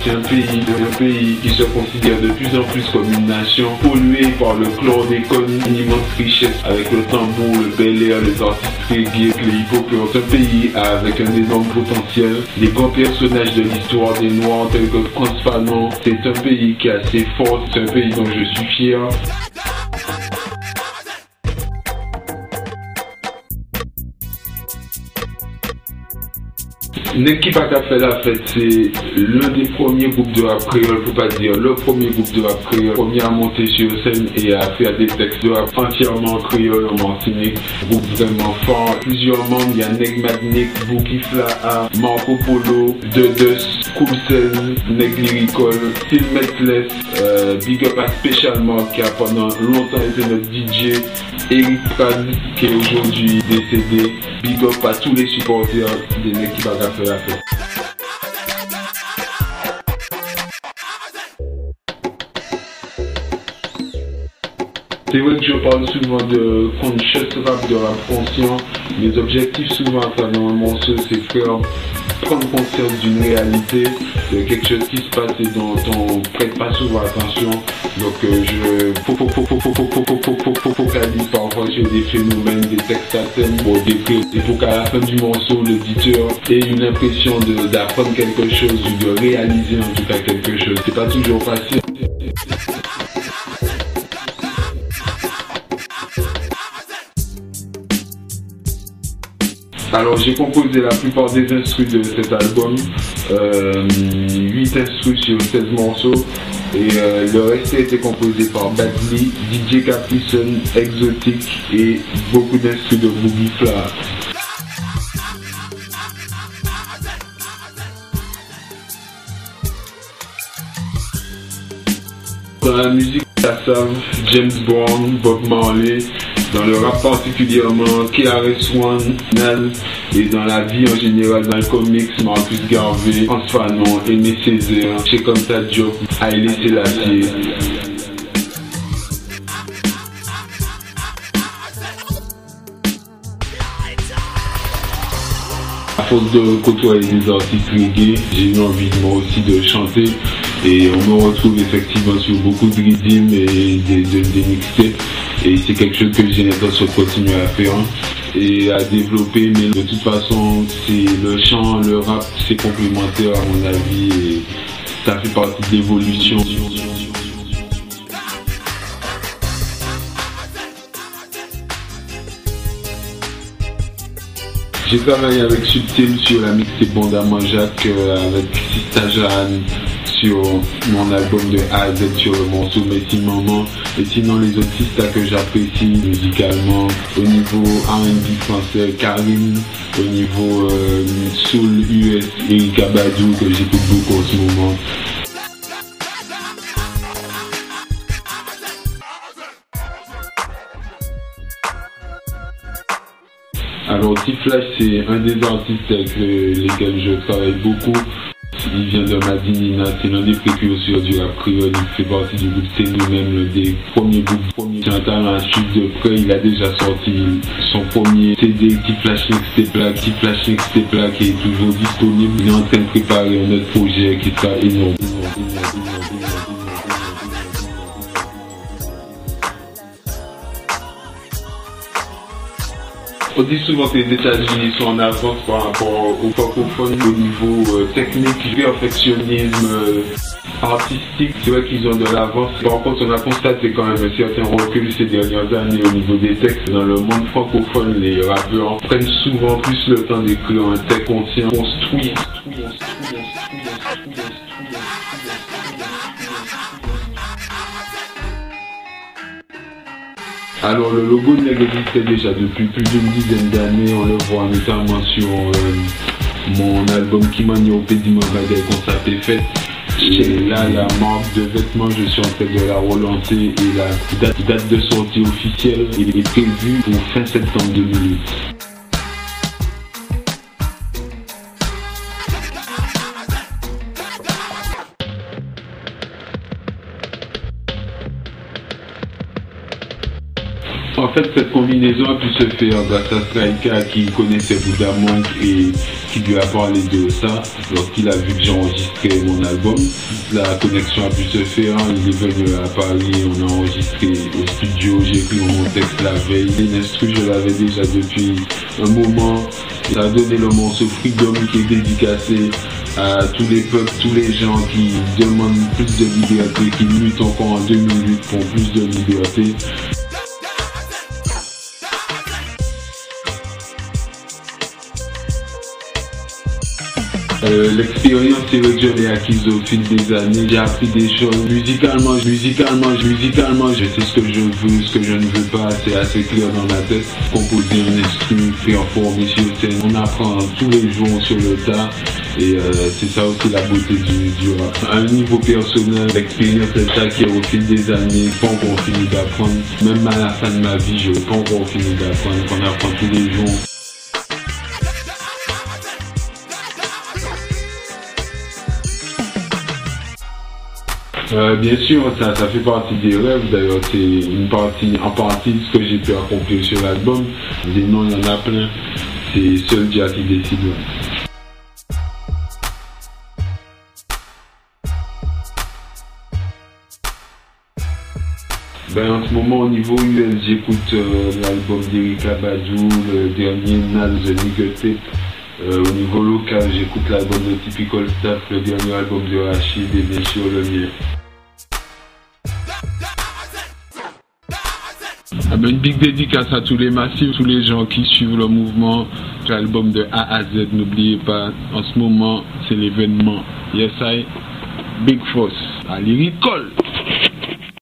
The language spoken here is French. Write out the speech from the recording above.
C'est un pays qui se considère de plus en plus comme une nation polluée par le chlordécone, une immense richesse avec le tambour, le bel air, les artistes reggae, les hip-hopers. C'est un pays avec un énorme potentiel, des grands personnages de l'histoire des Noirs tels que Frantz Fanon. C'est un pays qui est assez fort, c'est un pays dont je suis fier. Nek Ki Pa Ka Fe La Fête, c'est l'un des premiers groupes de rap créole, faut pas dire le premier groupe de rap créole, premier à monter sur scène et à faire des textes de rap entièrement créole en martinique. Groupe vraiment fort, plusieurs membres, il y a Neg Madnik, Boukifla, Marco Polo, Dedus, Koulsen, Neg Lyrical, Phil Metless, big up à Special Mark qui a pendant longtemps été notre DJ, Eric Prad qui est aujourd'hui décédé, big up à tous les supporters des Nek Ki Pa Ka Fe La Fête. C'est vrai que je parle souvent de conscious rap, de rap conscient. Mes objectifs souvent à travers un morceau, c'est faire prendre conscience d'une réalité, de quelque chose qui se passe et dont on prête pas souvent attention. Donc je focalise parfois sur des phénomènes, des textes à thème pour décrire. Il faut qu'à la fin du morceau, l'auditeur ait une impression d'apprendre quelque chose ou de réaliser en tout cas quelque chose. C'est pas toujours facile. Alors j'ai composé la plupart des instrus de cet album, 8 instrus sur 16 morceaux et le reste a été composé par Badly, DJ Caprison, Exotic et beaucoup d'instrus de Boukifla. Dans la musique, ça savent James Brown, Bob Marley. Dans le rap particulièrement, KRS-One, Nal, et dans la vie en général, Malcolm X, Marcus Garvey, Frantz Fanon, Aimé Césaire, Sheikh Anta Diop, Haïlé Sélassié. À force de côtoyer des artistes reggae, j'ai eu envie moi aussi de chanter et on me retrouve effectivement sur beaucoup de rythmes et des mixtapes. Et c'est quelque chose que j'ai l'intention de continuer à faire et à développer, mais de toute façon, c'est le chant, le rap, c'est complémentaire à mon avis et ça fait partie de l'évolution. J'ai travaillé avec Subtil sur la mixtape Bondamment Jacques, avec Sista Jeanne sur mon album de A à Z sur le morceau Messi Maman, et sinon les autres sistas que j'apprécie musicalement au niveau R&B français, Karim, au niveau Soul US, Erykah Badu que j'écoute beaucoup en ce moment. Alors T-Flash, c'est un des artistes avec lesquels je travaille beaucoup. Il vient de Madinina, c'est l'un des précurseurs du rap créole, il fait partie du groupe C'est Nous-Mêmes, l'un des premiers groupes. C'est un talent à suivre de près, il a déjà sorti son premier CD, T-Flash Mixtape là, qui est toujours disponible. Il est en train de préparer un autre projet qui sera énorme. On dit souvent que les États-Unis sont en avance par rapport aux francophones au niveau technique, perfectionnisme, artistique. C'est vrai qu'ils ont de l'avance. Par contre, on a constaté quand même un certain recul ces dernières années au niveau des textes. Dans le monde francophone, les rappeurs prennent souvent plus le temps d'écrire un texte conscient, construit. Alors le logo de Neg existait déjà depuis plus d'une dizaine d'années, on le voit notamment sur mon album Kimani Pédiment Bagay qu'on s'appelait Fête. Et là la marque de vêtements, je suis en train de la relancer et la date de sortie officielle est prévue pour fin septembre 2008. fait, cette combinaison a pu se faire grâce à Striker qui connaissait Buddha Monk et qui lui a parlé de ça lorsqu'il a vu que j'enregistrais mon album. La connexion a pu se faire, il est venu à Paris, on a enregistré au studio, j'ai écrit mon texte la veille. L'instru, je l'avais déjà depuis un moment. Ça a donné le morceau Freedom qui est dédicacé à tous les peuples, tous les gens qui demandent plus de liberté, qui luttent encore en 2008 pour plus de liberté. L'expérience, c'est vrai que je l'ai acquise au fil des années. J'ai appris des choses musicalement, je sais ce que je veux, ce que je ne veux pas, c'est assez clair dans ma tête. Composer un instrument, performer sur scène, on apprend tous les jours sur le tas et c'est ça aussi la beauté du rap. À un niveau personnel, l'expérience est ça qui au fil des années, pas encore fini d'apprendre. Même à la fin de ma vie, je n'ai pas encore fini d'apprendre, qu'on apprend tous les jours. Bien sûr, ça fait partie des rêves, d'ailleurs c'est en partie ce que j'ai pu accomplir sur l'album. Des noms, il y en a plein, c'est seul Dieu qui décide. En ce moment au niveau US, j'écoute l'album d'Erykah Badu, le dernier Nas The Nigga Tape. Au niveau local, j'écoute l'album de Typical Staff, le dernier album de Rachid et bien sûr le mien. Une big dédicace à tous les massifs, tous les gens qui suivent le mouvement. L'album de A à Z, n'oubliez pas, en ce moment, c'est l'événement. Yes, I, Big Force, à Lyrical.